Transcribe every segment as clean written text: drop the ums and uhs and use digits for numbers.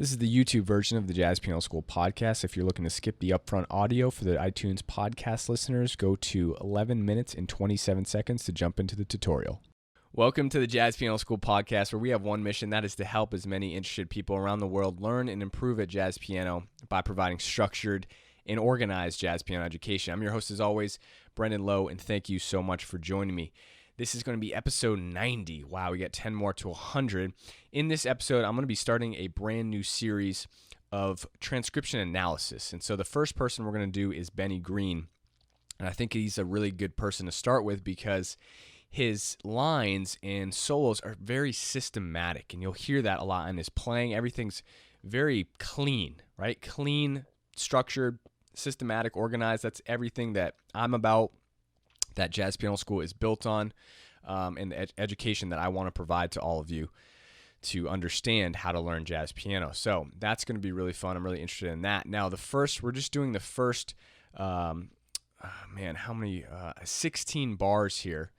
This is the YouTube version of the Jazz Piano School podcast. If you're looking to skip the upfront audio for the iTunes podcast listeners, go to 11 minutes and 27 seconds to jump into the tutorial. Welcome to the Jazz Piano School podcast, where we have one mission, that is to help as many interested people around the world learn and improve at jazz piano by providing structured and organized jazz piano education. I'm your host, as always, Brendan Lowe, and thank you so much for joining me. This is going to be episode 90. Wow, we got 10 more to 100. In this episode, I'm going to be starting a brand new series of transcription analysis. And so the first person we're going to do is Benny Green. And I think he's a really good person to start with because his lines and solos are very systematic. And you'll hear that a lot in his playing. Everything's very clean, right? Clean, structured, systematic, organized. That's everything that I'm about, that Jazz Piano School is built on, and the education that I want to provide to all of you to understand how to learn jazz piano. So that's going to be really fun. I'm really interested in that. Now, we're just doing the first, 16 bars here.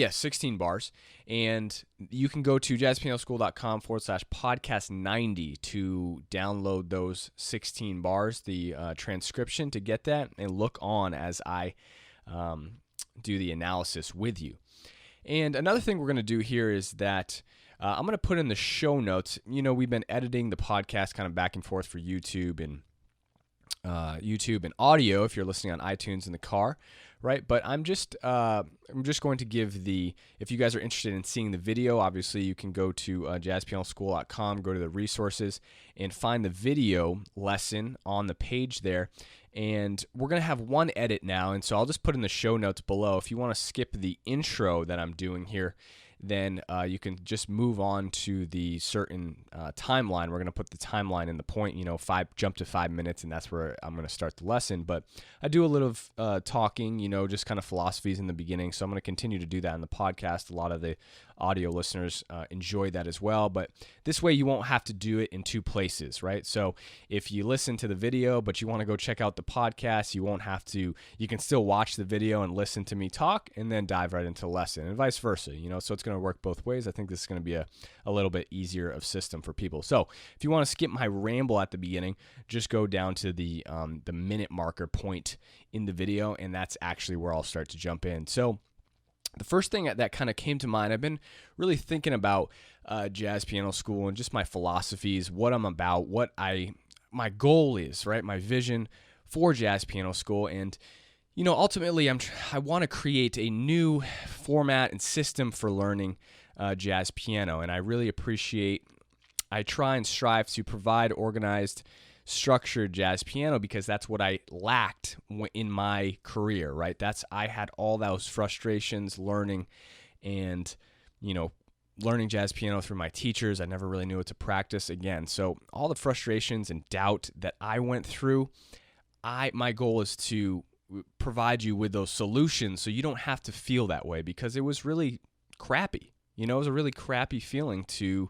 16 bars. And you can go to jazzpianoschool.com/podcast 90 to download those 16 bars, the transcription, to get that, and look on as I do the analysis with you. And another thing we're going to do here is that I'm going to put in the show notes. You know, we've been editing the podcast kind of back and forth for YouTube and audio if you're listening on iTunes in the car, right? But I'm just going to give if you guys are interested in seeing the video, obviously you can go to jazzpianoschool.com, go to the resources, and find the video lesson on the page there. And we're going to have one edit now, and so I'll just put in the show notes below. If you want to skip the intro that I'm doing here, then you can just move on to the certain timeline. We're going to put the timeline in the point, jump to 5 minutes, and that's where I'm going to start the lesson. But I do a little talking, just kind of philosophies in the beginning, so I'm going to continue to do that in the podcast. A lot of the audio listeners enjoy that as well, but this way you won't have to do it in two places, right? So if you listen to the video, but you want to go check out the podcast, you won't have to. You can still watch the video and listen to me talk and then dive right into the lesson, and vice versa, so it's going to work both ways. I think this is going to be a little bit easier of system for people. So if you want to skip my ramble at the beginning, just go down to the minute marker point in the video, and that's actually where I'll start to jump in. So the first thing that kind of came to mind, I've been really thinking about Jazz Piano School and just my philosophies, what I'm about, my goal is, right? My vision for Jazz Piano School. And, ultimately I want to create a new format and system for learning jazz piano. And I really I try and strive to provide organized, structured jazz piano because that's what I lacked in my career, right? I had all those frustrations learning learning jazz piano through my teachers. I never really knew what to practice again. So all the frustrations and doubt that I went through, my goal is to provide you with those solutions so you don't have to feel that way, because it was really crappy. It was a really crappy feeling to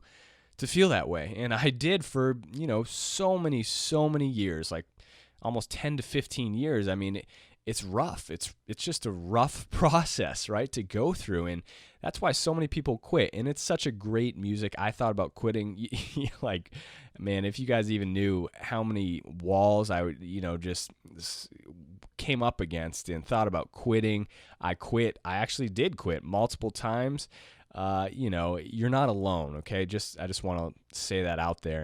feel that way. And I did for, so many years, like almost 10 to 15 years. I mean, it's rough. It's just a rough process, right, to go through. And that's why so many people quit. And it's such a great music. I thought about quitting. Like, man, if you guys even knew how many walls I would, just came up against and thought about quitting. I quit. I actually did quit multiple times. You're not alone, okay? I just want to say that out there,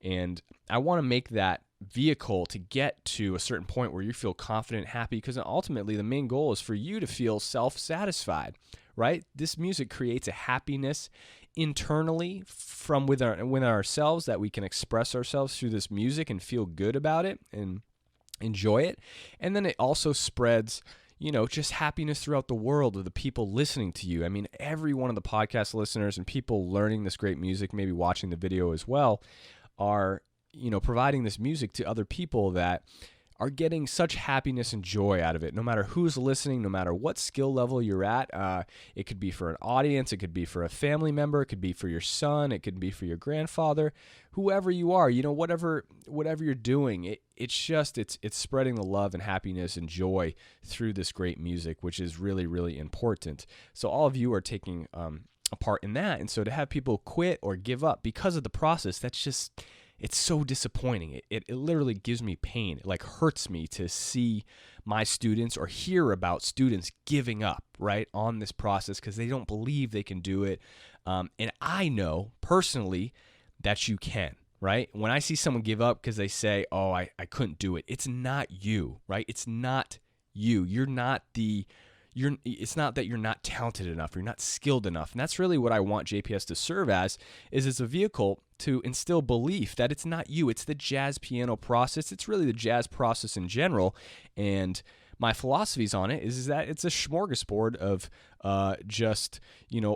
and I want to make that vehicle to get to a certain point where you feel confident, happy, because ultimately the main goal is for you to feel self-satisfied, right? This music creates a happiness internally from within ourselves, that we can express ourselves through this music and feel good about it and enjoy it, and then it also spreads just happiness throughout the world of the people listening to you. I mean, every one of the podcast listeners and people learning this great music, maybe watching the video as well, are, providing this music to other people that are getting such happiness and joy out of it, no matter who's listening, no matter what skill level you're at. It could be for an audience, it could be for a family member, it could be for your son, it could be for your grandfather, whoever you are, whatever you're doing, it's spreading the love and happiness and joy through this great music, which is really, really important. So all of you are taking a part in that. And so to have people quit or give up because of the process, it's so disappointing. It literally gives me pain. It hurts me to see my students or hear about students giving up, right, on this process because they don't believe they can do it. And I know personally that you can, right? When I see someone give up because they say, oh, I couldn't do it, it's not you, right? It's not you. It's not that you're not talented enough, you're not skilled enough. And that's really what I want JPS to serve as, is it's a vehicle to instill belief that it's not you, it's the jazz piano process. It's really the jazz process in general. And my philosophies on it is that it's a smorgasbord of just,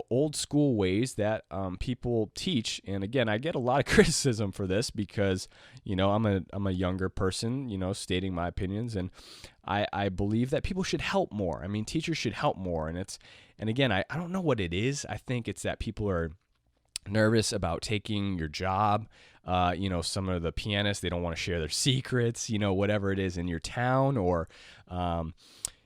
old school ways that people teach. And again, I get a lot of criticism for this because, I'm a younger person, stating my opinions. And I believe that people should help more. I mean, teachers should help more. And again, I don't know what it is. I think it's that people are nervous about taking your job. Some of the pianists, they don't want to share their secrets, whatever it is in your town, or,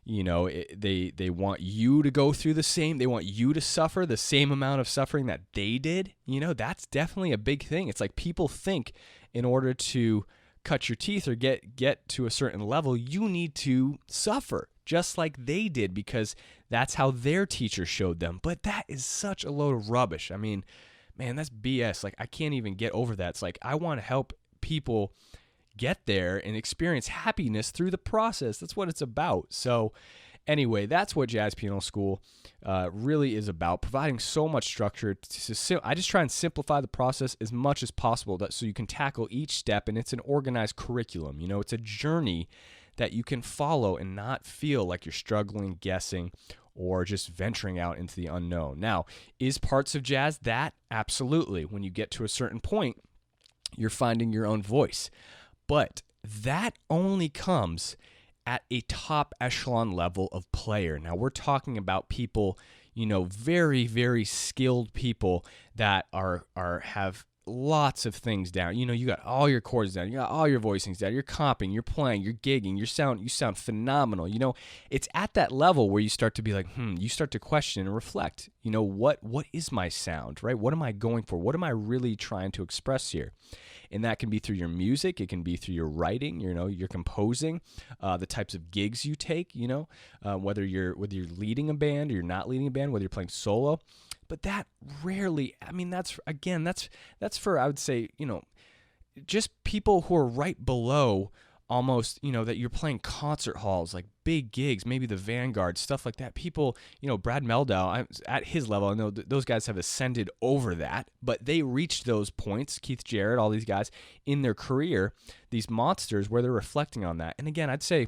they want you to go through they want you to suffer the same amount of suffering that they did. That's definitely a big thing. It's like people think in order to cut your teeth or get to a certain level, you need to suffer just like they did because that's how their teacher showed them. But that is such a load of rubbish. I mean, man, that's BS. I can't even get over that. It's like, I want to help people get there and experience happiness through the process. That's what it's about. So anyway, that's what Jazz Piano School really is about, providing so much structure. I just try and simplify the process as much as possible so you can tackle each step, and it's an organized curriculum. It's a journey that you can follow and not feel like you're struggling, guessing, or just venturing out into the unknown. Now, is parts of jazz that? Absolutely. When you get to a certain point, you're finding your own voice. But that only comes at a top echelon level of player. Now, we're talking about people, very, very skilled people that have lots of things down. You got all your chords down, you got all your voicings down, you're comping, you're playing, you're gigging, you sound phenomenal. It's at that level where you start to be like, you start to question and reflect. What is my sound, right? What am I going for? What am I really trying to express here? And that can be through your music, it can be through your writing, you're composing, the types of gigs you take, whether you're leading a band or you're not leading a band, whether you're playing solo. But that rarely, that's for, I would say, just people who are right below almost, that you're playing concert halls, like big gigs, maybe the Vanguard, stuff like that. People, Brad Meldau, at his level, I know those guys have ascended over that, but they reached those points, Keith Jarrett, all these guys in their career, these monsters where they're reflecting on that. And again, I'd say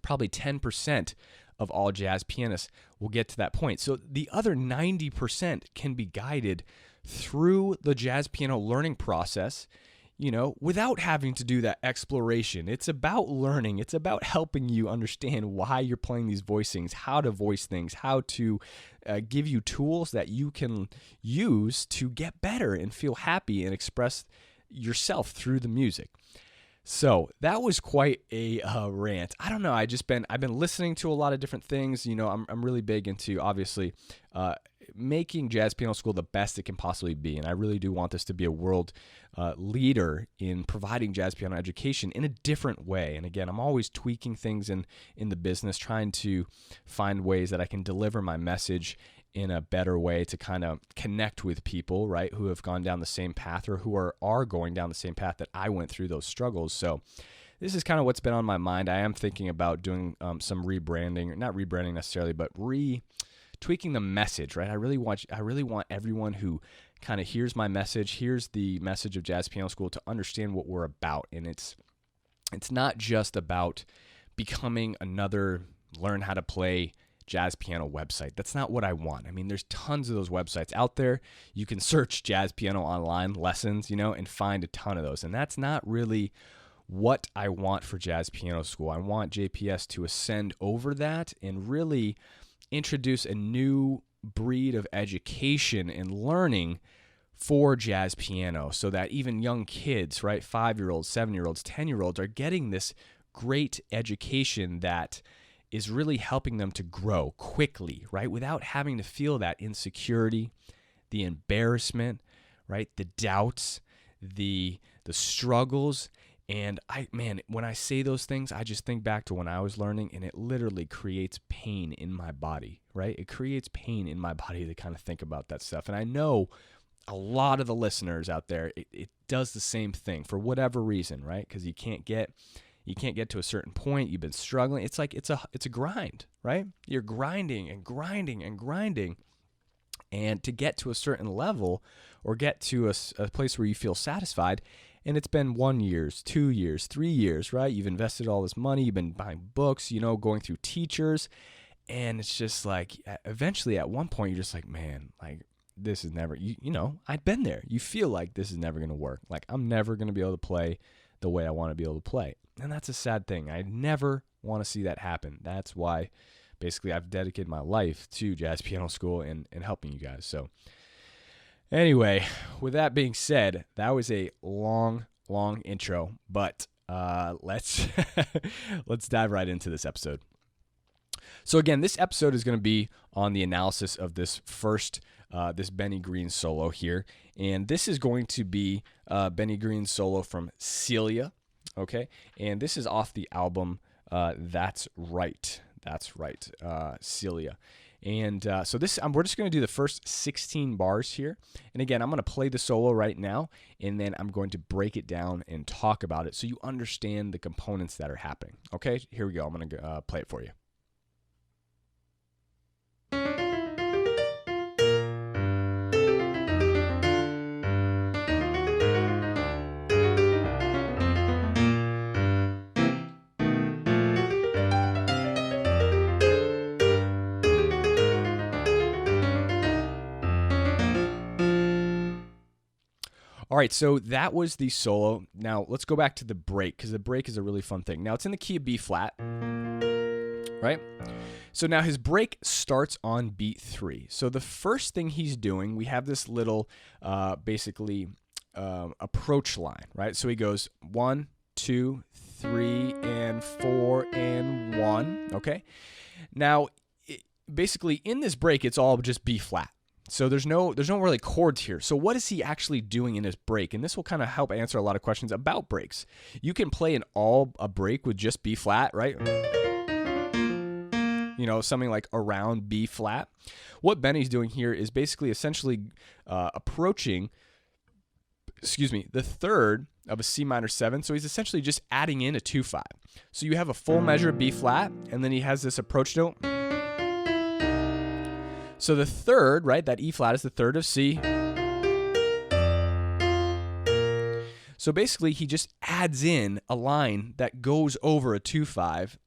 probably 10% of all jazz pianists will get to that point. So the other 90% can be guided through the jazz piano learning process, without having to do that exploration. It's about learning. It's about helping you understand why you're playing these voicings, how to voice things, how to give you tools that you can use to get better and feel happy and express yourself through the music. So that was quite a rant. I don't know. I've been listening to a lot of different things. I'm really big into, obviously, making Jazz Piano School the best it can possibly be. And I really do want this to be a world leader in providing jazz piano education in a different way. And again, I'm always tweaking things in the business, trying to find ways that I can deliver my message in a better way to kind of connect with people, right, who have gone down the same path or who are going down the same path that I went through those struggles. So this is kind of what's been on my mind. I am thinking about doing some rebranding, not rebranding necessarily, but tweaking the message, right? I really want everyone who kind of hears my message, hears the message of Jazz Piano School, to understand what we're about. And it's not just about becoming another learn how to play jazz piano website. That's not what I want. I mean, there's tons of those websites out there. You can search jazz piano online lessons, and find a ton of those. And that's not really what I want for Jazz Piano School. I want JPS to ascend over that and really introduce a new breed of education and learning for jazz piano, so that even young kids, right, 5-year-olds, 7-year-olds, 10-year-olds are getting this great education that is really helping them to grow quickly, right? Without having to feel that insecurity, the embarrassment, right? The doubts, the struggles. And when I say those things, I just think back to when I was learning, and it literally creates pain in my body, right? It creates pain in my body to kind of think about that stuff. And I know a lot of the listeners out there, it does the same thing for whatever reason, right? Because you can't get to a certain point. You've been struggling. It's like it's a grind, right? You're grinding and grinding and grinding. And to get to a certain level or get to a place where you feel satisfied, and it's been 1 year, 2 years, 3 years, right? You've invested all this money. You've been buying books, going through teachers. And it's just like, eventually at one point, you're just like, man, like this is never, I'd been there. You feel like this is never going to work. Like I'm never going to be able to play the way I want to be able to play. And that's a sad thing. I never want to see that happen. That's why basically I've dedicated my life to jazz piano school and helping you guys. So anyway, with that being said, that was a long intro, but let's dive right into this episode. So again, this episode is going to be on the analysis of this first, this Benny Green solo here. And this is going to be Benny Green solo from Celia, okay? And this is off the album That's Right, Celia. And so we're just going to do the first 16 bars here. And again, I'm going to play the solo right now, and then I'm going to break it down and talk about it so you understand the components that are happening. Okay, here we go. I'm going to play it for you. All right, so that was the solo. Now, let's go back to the break, because the break is a really fun thing. Now, it's in the key of B flat, right? So now his break starts on beat 3. So the first thing he's doing, we have this little, approach line, right? So he goes 1, 2, 3, and 4, and 1, okay? Now, basically, in this break, it's all just B flat. So there's no really chords here. So what is he actually doing in his break? And this will kind of help answer a lot of questions about breaks. You can play a break with just B flat, right? Something like around B flat. What Benny's doing here is basically essentially approaching, the third of a C minor 7. So he's essentially just adding in a 2/5. So you have a full measure of B flat, and then he has this approach note. So the third, right, that E flat is the third of C. So basically, he just adds in a line that goes over a 2/5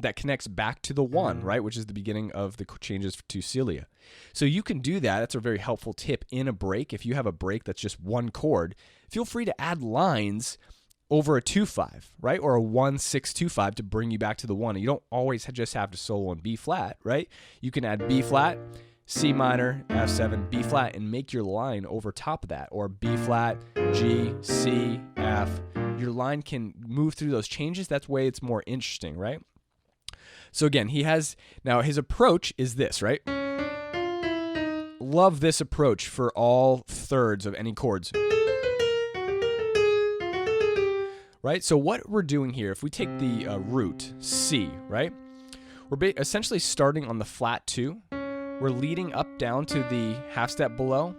that connects back to the 1, right, which is the beginning of the changes to Celia. So you can do that. That's a very helpful tip in a break. If you have a break that's just one chord, feel free to add lines over a 2/5, right, or a 1-6-2/5 to bring you back to the 1. You don't always just have to solo in B flat, right? You can add B flat, C minor, F7, B flat, and make your line over top of that, or B flat, G, C, F. Your line can move through those changes. That's the way it's more interesting, right? So again, now his approach is this, right? Love this approach for all thirds of any chords. Right? So what we're doing here, if we take the root, C, right? We're essentially starting on the flat 2. We're leading up down to the half step below,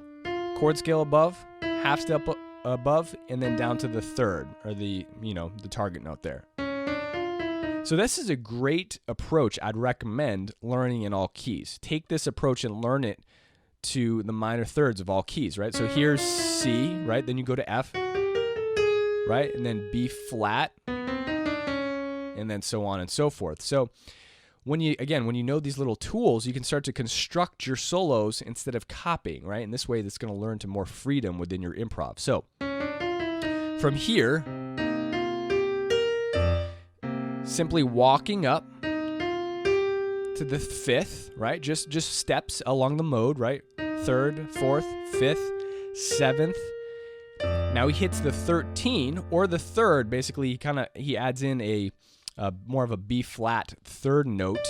chord scale above, half step above, and then down to the third, or the target note there. So this is a great approach I'd recommend learning in all keys. Take this approach and learn it to the minor thirds of all keys, right? So here's C, right? Then you go to F, right? And then B flat, and then so on and so forth. So when you know these little tools, you can start to construct your solos instead of copying, right? And this way, that's going to learn to more freedom within your improv. So from here, simply walking up to the 5th, right? Just steps along the mode, right? 3rd, 4th, 5th, 7th. Now he hits the 13 or the 3rd. Basically, he adds in a more of a B flat third note,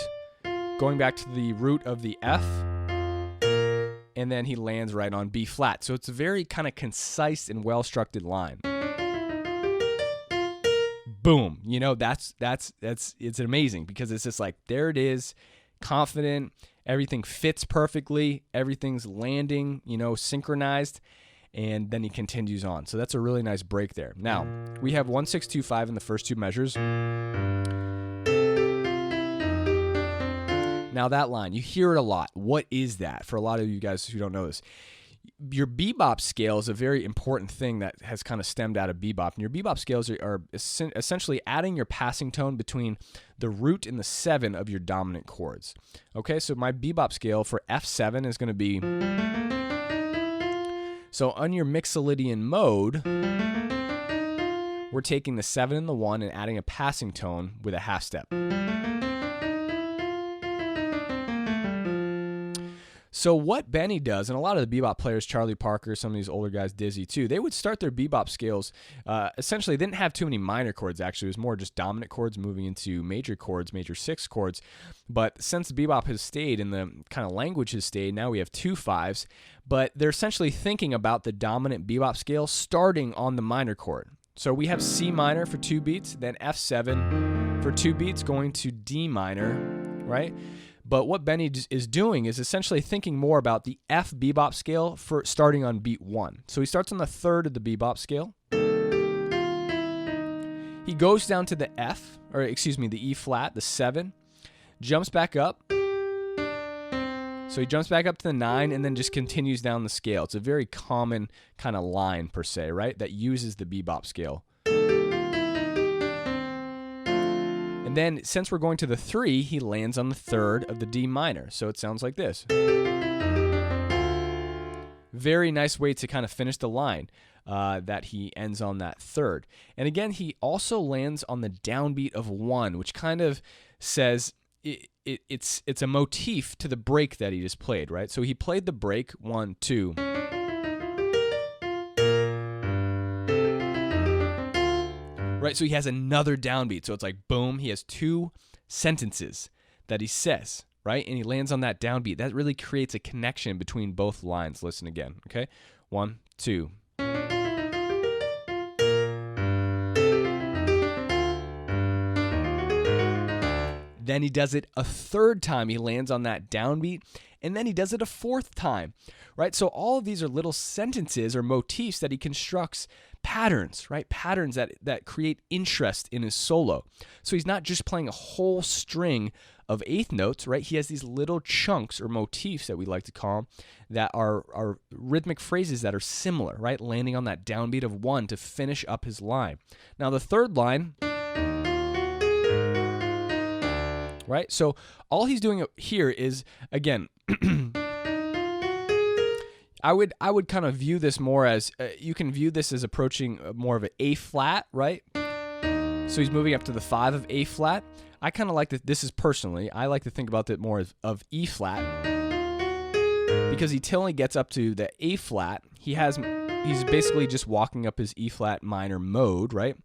going back to the root of the F, and then he lands right on B flat. So it's a very kind of concise and well-structured line. Boom. You know, it's amazing because it's just like, there it is, confident, everything fits perfectly, everything's landing, you know, synchronized, and then he continues on. So that's a really nice break there. Now, we have 1, 6, 2, 5 in the first two measures. Now that line, you hear it a lot. What is that? For a lot of you guys who don't know this, your bebop scale is a very important thing that has kind of stemmed out of bebop. And your bebop scales are essentially adding your passing tone between the root and the 7 of your dominant chords. Okay, so my bebop scale for F7 is going to be... So on your Mixolydian mode, we're taking the 7 and the 1 and adding a passing tone with a half step. So what Benny does, and a lot of the bebop players, Charlie Parker, some of these older guys, Dizzy too, they would start their bebop scales, essentially they didn't have too many minor chords actually, it was more just dominant chords moving into major chords, major 6 chords, but since bebop has stayed and the kind of language has stayed, now we have 2 5s, but they're essentially thinking about the dominant bebop scale starting on the minor chord. So we have C minor for 2 beats, then F7 for 2 beats going to D minor, right? But what Benny is doing is essentially thinking more about the F bebop scale for starting on beat 1. So he starts on the 3rd of the bebop scale. He goes down to the F, or excuse me, the E flat, the 7, jumps back up. So he jumps back up to the 9 and then just continues down the scale. It's a very common kind of line per se, right? That uses the bebop scale. And then since we're going to the 3, he lands on the 3rd of the D minor. So it sounds like this. Very nice way to kind of finish the line, that he ends on that 3rd. And again, he also lands on the downbeat of 1, which kind of says it's a motif to the break that he just played, right? So he played the break 1, 2. Right, so he has another downbeat. So it's like, boom, he has 2 sentences that he says, right? And he lands on that downbeat. That really creates a connection between both lines. Listen again, okay? 1, 2. Then he does it a 3rd time. He lands on that downbeat, and then he does it a 4th time, right? So all of these are little sentences or motifs that he constructs patterns, right? Patterns that create interest in his solo. So he's not just playing a whole string of 8th notes, right? He has these little chunks or motifs that we like to call them that are rhythmic phrases that are similar, right? Landing on that downbeat of 1 to finish up his line. Now the 3rd line, right? So all he's doing here is, again, I would kind of view this more as, you can view this as approaching more of an A flat, right? So he's moving up to the 5 of A flat. I kind of like that. This is personally, I like to think about it more of E flat, because until he gets up to the A flat, he's basically just walking up his E flat minor mode, right?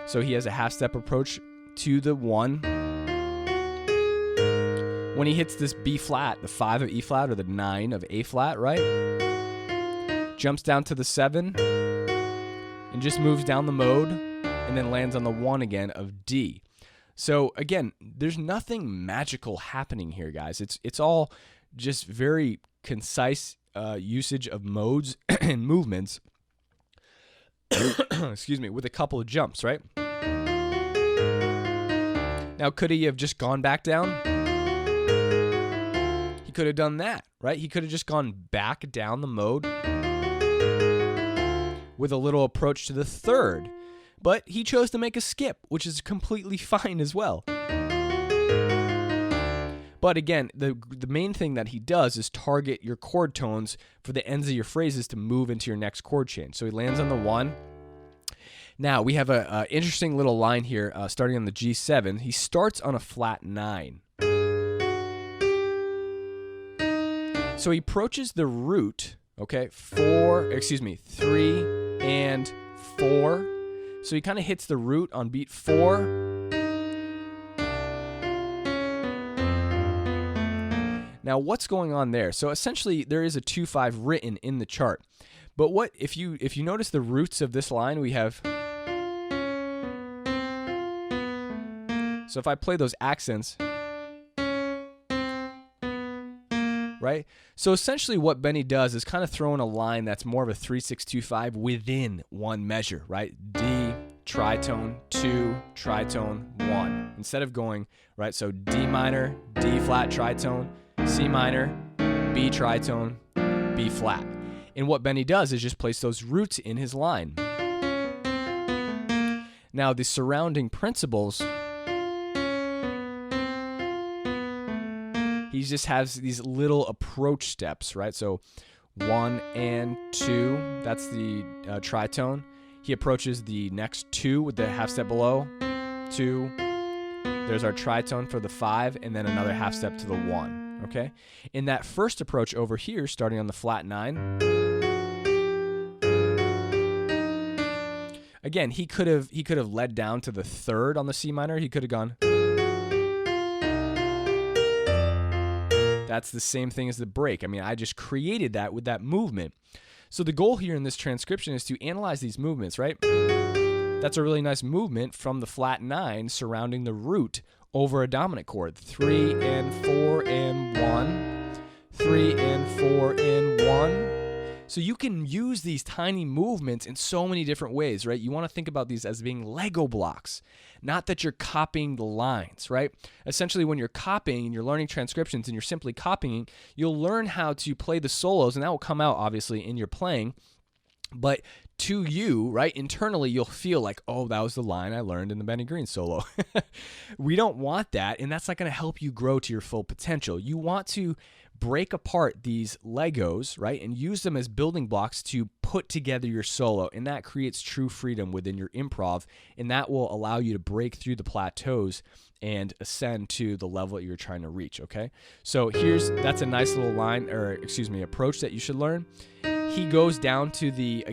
So he has a half step approach to the 1. When he hits this B flat, the 5 of E flat or the 9 of A flat, right? Jumps down to the 7 and just moves down the mode and then lands on the 1 again of D. So again, there's nothing magical happening here, guys. It's all just very concise usage of modes and movements. Excuse me, with a couple of jumps, right? Now, could he have just gone back down? He could have done that, right? He could have just gone back down the mode with a little approach to the 3rd. But he chose to make a skip, which is completely fine as well. But again, the main thing that he does is target your chord tones for the ends of your phrases to move into your next chord change. So he lands on the 1. Now, we have an interesting little line here, starting on the G7. He starts on a flat 9. So he approaches the root, okay, 3 and 4. So he kind of hits the root on beat 4, Now, what's going on there? So essentially, there is a 2-5 written in the chart. But what if you notice the roots of this line, we have. So if I play those accents, right? So essentially what Benny does is kind of throw in a line that's more of a 3-6-2-5 within one measure, right? D, tritone, 2, tritone, 1. Instead of going, right, so D minor, D flat tritone, C minor, B tritone, B flat. And what Benny does is just place those roots in his line. Now the surrounding principles, he just has these little approach steps, right? So 1 and 2, that's the tritone. He approaches the next 2 with the half step below, 2. There's our tritone for the 5, and then another half step to the 1, okay? In that first approach over here, starting on the flat 9, again, he could have led down to the 3rd on the C minor. He could have gone. That's the same thing as the break. I mean, I just created that with that movement. So the goal here in this transcription is to analyze these movements, right? That's a really nice movement from the flat 9 surrounding the root over a dominant chord. 3 and 4 and 1. 3 and 4 and 1. So you can use these tiny movements in so many different ways, right? You want to think about these as being Lego blocks, not that you're copying the lines, right? Essentially, when you're copying and you're learning transcriptions and you're simply copying, you'll learn how to play the solos, and that will come out, obviously, in your playing. But to you, right, internally, you'll feel like, oh, that was the line I learned in the Benny Green solo. We don't want that, and that's not going to help you grow to your full potential. You want to break apart these Legos, right, and use them as building blocks to put together your solo, and that creates true freedom within your improv, and that will allow you to break through the plateaus and ascend to the level that you're trying to reach, okay? So that's a nice little line, approach that you should learn. He goes down to the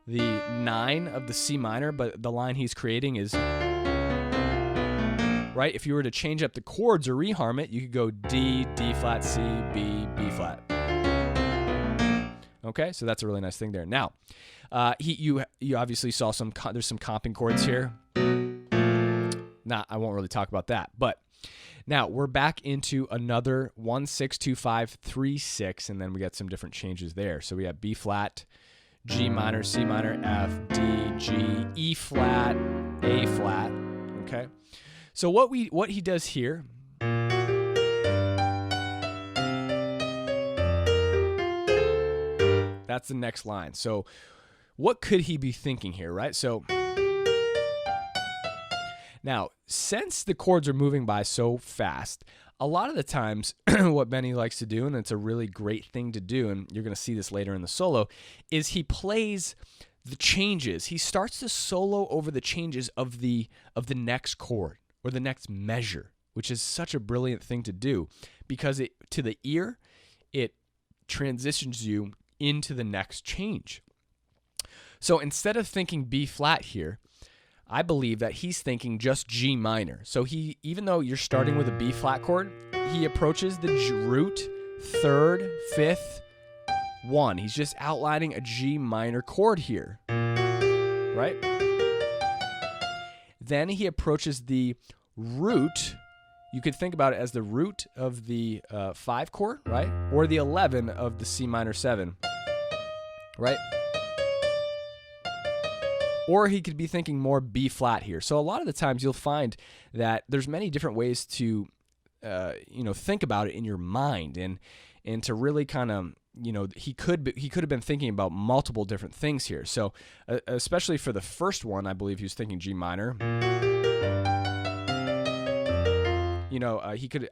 9 of the C minor, but the line he's creating is, right? If you were to change up the chords or reharm it, you could go D, D flat, C, B, B flat. Okay, so that's a really nice thing there. Now, you obviously saw there's some comping chords here. I won't really talk about that, but now we're back into another 1-6-2-5-3-6, and then we got some different changes there. So we have B flat, G minor, C minor, F, D, G, E flat, A flat. Okay. So what he does here, that's the next line. So what could he be thinking here, right? So now, since the chords are moving by so fast, a lot of the times what Benny likes to do, and it's a really great thing to do, and you're going to see this later in the solo, is he plays the changes. He starts the solo over the changes of the next chord or the next measure, which is such a brilliant thing to do because to the ear, it transitions you into the next change. So instead of thinking B flat here, I believe that he's thinking just G minor. So even though you're starting with a B flat chord, he approaches the root, 3rd, 5th, 1. He's just outlining a G minor chord here, right? Then he approaches the root. You could think about it as the root of the 5 chord, right? Or the 11 of the C minor 7, right? Or he could be thinking more B flat here. So a lot of the times you'll find that there's many different ways to, think about it in your mind, and to really kind of, he could have been thinking about multiple different things here. So especially for the first one, I believe he was thinking G minor.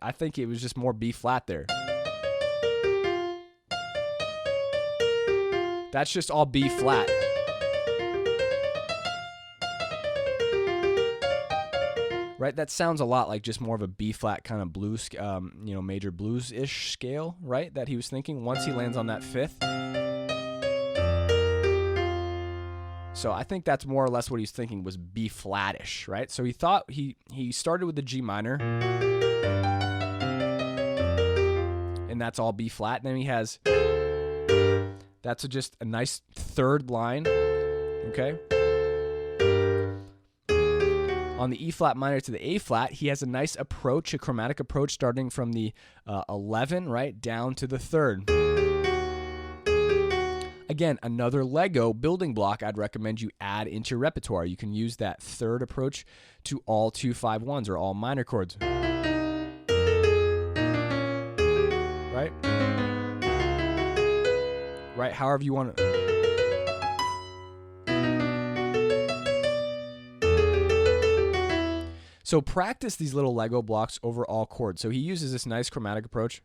I think it was just more B flat there. That's just all B flat. Right, that sounds a lot like just more of a B flat kind of blues, major blues-ish scale, right? That he was thinking once he lands on that 5th. So I think that's more or less what he's thinking was B flattish, right? So he thought he started with the G minor, and and that's all B flat. Then he has, that's just a nice third line, okay? On the E flat minor to the A flat, he has a nice approach, a chromatic approach starting from the 11, right, down to the 3rd. Again, another Lego building block I'd recommend you add into your repertoire. You can use that 3rd approach to all 2-5-1s or all minor chords. Right? Right, however you want to. So practice these little Lego blocks over all chords. So he uses this nice chromatic approach.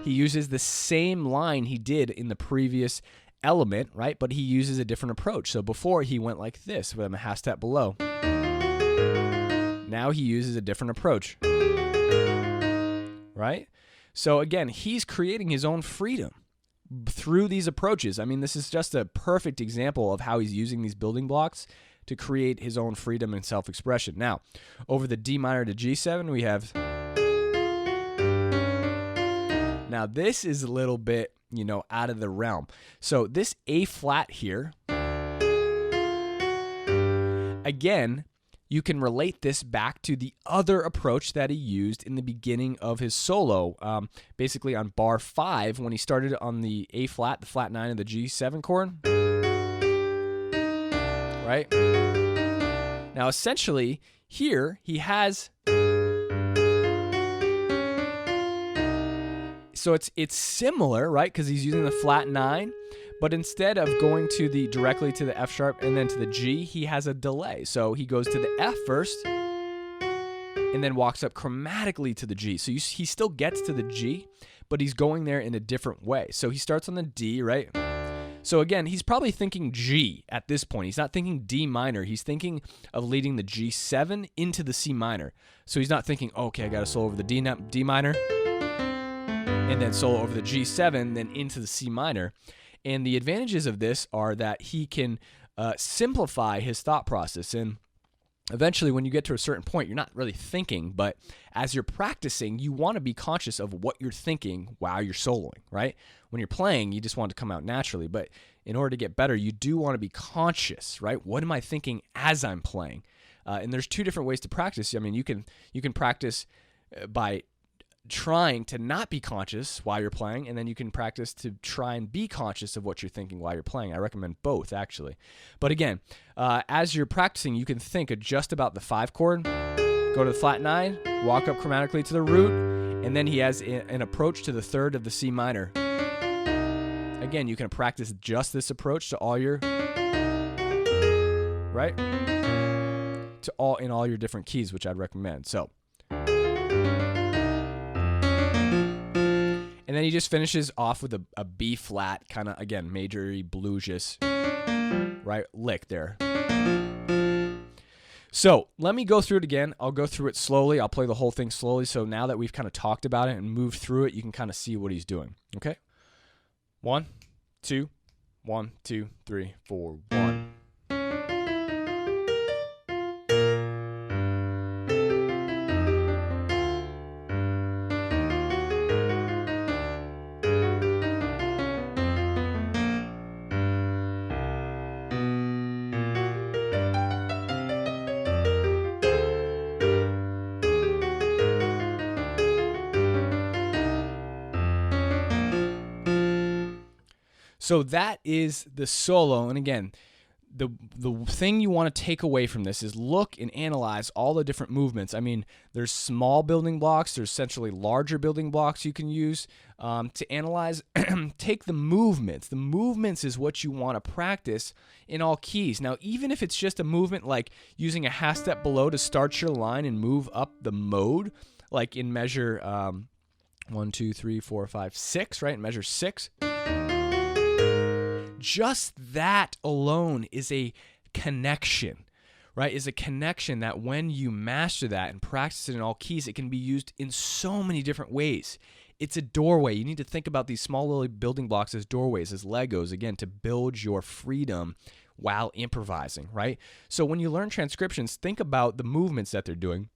He uses the same line he did in the previous element, right? But he uses a different approach. So before he went like this with a half step below. Now he uses a different approach, right? So again, he's creating his own freedom through these approaches. I mean, this is just a perfect example of how he's using these building blocks to create his own freedom and self-expression. Now, over the D minor to G7, we have... Now, this is a little bit, out of the realm. So this A flat here, again, you can relate this back to the other approach that he used in the beginning of his solo, basically on bar 5 when he started on the A flat, the flat 9 of the G7 chord. Right? Now, essentially, here he has... So it's similar, right? Because he's using the flat 9, but instead of going to directly to the F sharp and then to the G, he has a delay. So he goes to the F first and then walks up chromatically to the G. So he still gets to the G, but he's going there in a different way. So he starts on the D, right? So again, he's probably thinking G at this point. He's not thinking D minor. He's thinking of leading the G7 into the C minor. So he's not thinking, okay, I got to solo over the D minor, and then solo over the G7, then into the C minor. And the advantages of this are that he can simplify his thought process. And eventually, when you get to a certain point, you're not really thinking, but as you're practicing, you want to be conscious of what you're thinking while you're soloing, right? When you're playing, you just want it to come out naturally. But in order to get better, you do want to be conscious, right? What am I thinking as I'm playing? And there's 2 different ways to practice. I mean, you can practice by trying to not be conscious while you're playing, and then you can practice to try and be conscious of what you're thinking while you're playing. I recommend both, actually. But again, as you're practicing, you can think of just about the 5 chord, go to the flat 9, walk up chromatically to the root, and then he has an approach to the 3rd of the C minor. Again, you can practice just this approach to all your, right? In all your different keys, which I'd recommend. So, and then he just finishes off with a B flat, kind of, again, major-y, bluesish, right, lick there. So let me go through it again. I'll go through it slowly. I'll play the whole thing slowly. So now that we've kind of talked about it and moved through it, you can kind of see what he's doing. Okay? 1, 2, 1, 2, 3, 4, 1. So that is the solo. And again, the thing you want to take away from this is look and analyze all the different movements. I mean, there's small building blocks. There's essentially larger building blocks you can use to analyze. Take the movements. The movements is what you want to practice in all keys. Now, even if it's just a movement like using a half step below to start your line and move up the mode, like in measure 1, 2, 3, 4, 5, 6, right? In measure 6. Just that alone is a connection, right? Is a connection that when you master that and practice it in all keys, it can be used in so many different ways. It's a doorway. You need to think about these small little building blocks as doorways, as Legos, again, to build your freedom while improvising, right? So when you learn transcriptions, think about the movements that they're doing,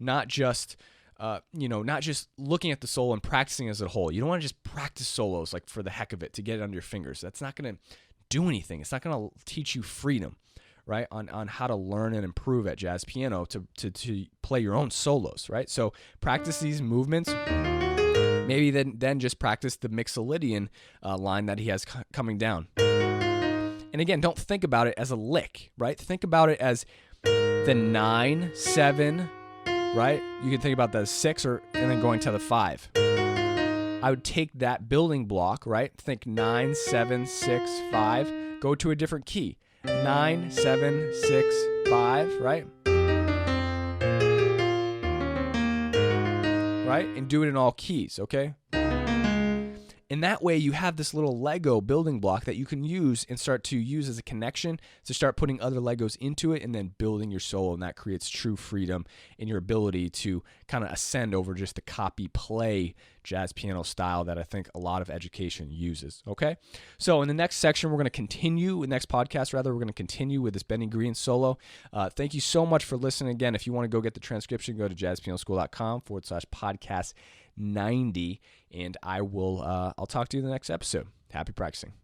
not just not just looking at the solo and practicing as a whole. You don't want to just practice solos like for the heck of it to get it under your fingers. That's not going to do anything. It's not going to teach you freedom, right? On how to learn and improve at jazz piano to play your own solos, right? So practice these movements. Maybe then just practice the Mixolydian line that he has coming down. And again, don't think about it as a lick, right? Think about it as the 9, 7, right? You can think about the 6 and then going to the 5. I would take that building block, right? Think 9, 7, 6, 5. Go to a different key. 9, 7, 6, 5, right? Right? And do it in all keys, okay? And that way you have this little Lego building block that you can use and start to use as a connection to start putting other Legos into it and then building your solo. And that creates true freedom in your ability to kind of ascend over just the copy play jazz piano style that I think a lot of education uses. Okay. So in the next section, we're going to continue, next podcast rather, we're going to continue with this Benny Green solo. Thank you so much for listening. Again, if you want to go get the transcription, go to jazzpianoschool.com/podcast 90, and I'll talk to you in the next episode. Happy practicing.